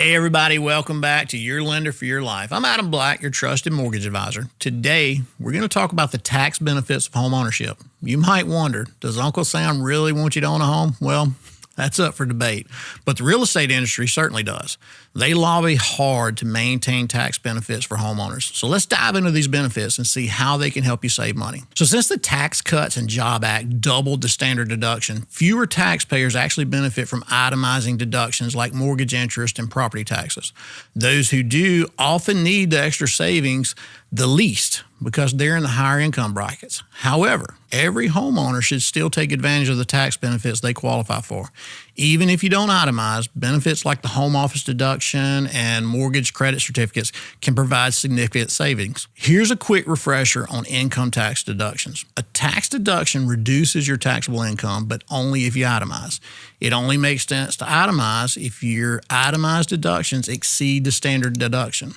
Hey everybody, welcome back to Your Lender for Your Life. I'm Adam Black, your trusted mortgage advisor. Today, we're going to talk about the tax benefits of home ownership. You might wonder, does Uncle Sam really want you to own a home? Well, that's up for debate, but the real estate industry certainly does. They lobby hard to maintain tax benefits for homeowners. So let's dive into these benefits and see how they can help you save money. So since the Tax Cuts and Job Act doubled the standard deduction, fewer taxpayers actually benefit from itemizing deductions like mortgage interest and property taxes. Those who do often need the extra savings the least because they're in the higher income brackets. However, every homeowner should still take advantage of the tax benefits they qualify for. Even if you don't itemize, benefits like the home office deduction and mortgage credit certificates can provide significant savings. Here's a quick refresher on income tax deductions. A tax deduction reduces your taxable income, but only if you itemize. It only makes sense to itemize if your itemized deductions exceed the standard deduction.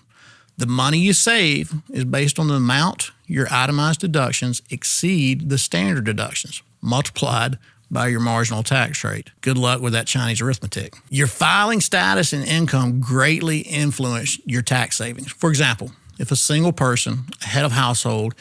The money you save is based on the amount your itemized deductions exceed the standard deductions, multiplied by your marginal tax rate. Good luck with that Chinese arithmetic. Your filing status and income greatly influence your tax savings. For example, if a single person, a head of household,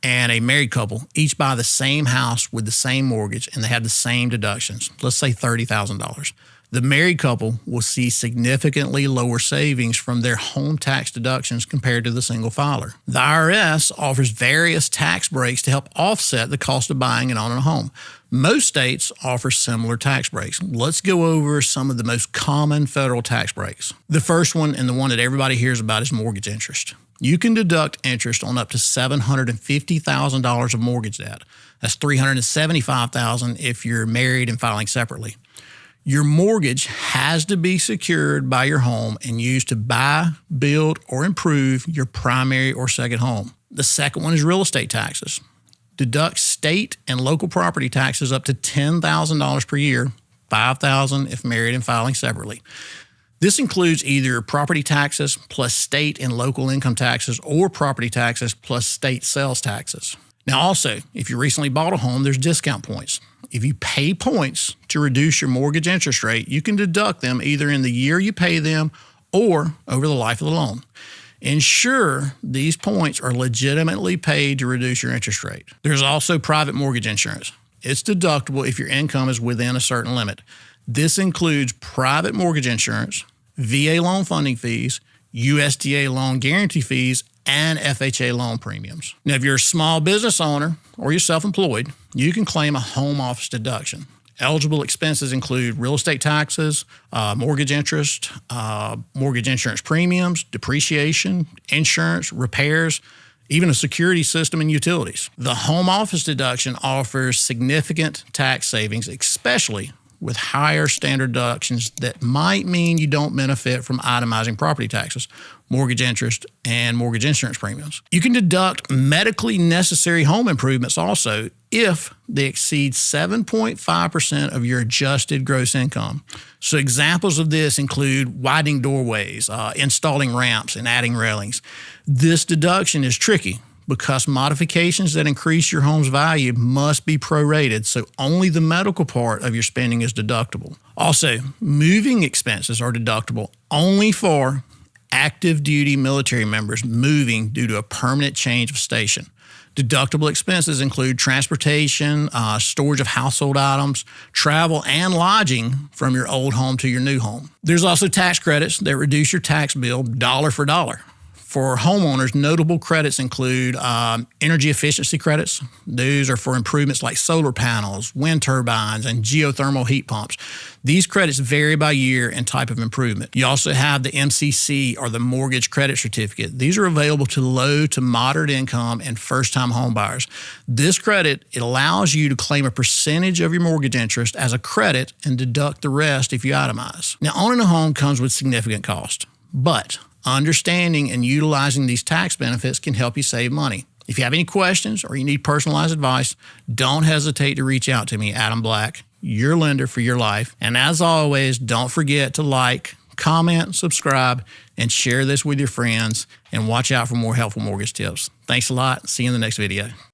and a married couple each buy the same house with the same mortgage and they have the same deductions, let's say $30,000. The married couple will see significantly lower savings from their home tax deductions compared to the single filer. The IRS offers various tax breaks to help offset the cost of buying and owning a home. Most states offer similar tax breaks. Let's go over some of the most common federal tax breaks. The first one, and the one that everybody hears about, is mortgage interest. You can deduct interest on up to $750,000 of mortgage debt. That's $375,000 if you're married and filing separately. Your mortgage has to be secured by your home and used to buy, build, or improve your primary or second home. The second one is real estate taxes. Deduct state and local property taxes up to $10,000 per year, $5,000 if married and filing separately. This includes either property taxes plus state and local income taxes or property taxes plus state sales taxes. Now also, if you recently bought a home, there's discount points. If you pay points to reduce your mortgage interest rate, you can deduct them either in the year you pay them or over the life of the loan. Ensure these points are legitimately paid to reduce your interest rate. There's also private mortgage insurance. It's deductible if your income is within a certain limit. This includes private mortgage insurance, VA loan funding fees, USDA loan guarantee fees, and FHA loan premiums. Now, if you're a small business owner or you're self-employed, you can claim a home office deduction. Eligible expenses include real estate taxes, mortgage interest, mortgage insurance premiums, depreciation, insurance, repairs, even a security system and utilities. The home office deduction offers significant tax savings, especially with higher standard deductions that might mean you don't benefit from itemizing property taxes, mortgage interest, and mortgage insurance premiums. You can deduct medically necessary home improvements also if they exceed 7.5% of your adjusted gross income. So examples of this include widening doorways, installing ramps, and adding railings. This deduction is tricky because modifications that increase your home's value must be prorated, so only the medical part of your spending is deductible. Also, moving expenses are deductible only for active duty military members moving due to a permanent change of station. Deductible expenses include transportation, storage of household items, travel, and lodging from your old home to your new home. There's also tax credits that reduce your tax bill dollar for dollar. For homeowners, notable credits include energy efficiency credits. Those are for improvements like solar panels, wind turbines, and geothermal heat pumps. These credits vary by year and type of improvement. You also have the MCC, or the Mortgage Credit Certificate. These are available to low to moderate income and first-time homebuyers. This credit, it allows you to claim a percentage of your mortgage interest as a credit and deduct the rest if you itemize. Now, owning a home comes with significant cost, but understanding and utilizing these tax benefits can help you save money. If you have any questions or you need personalized advice, don't hesitate to reach out to me, Adam Black, your lender for your life. And as always, don't forget to like, comment, subscribe, and share this with your friends. And watch out for more helpful mortgage tips. Thanks a lot. See you in the next video.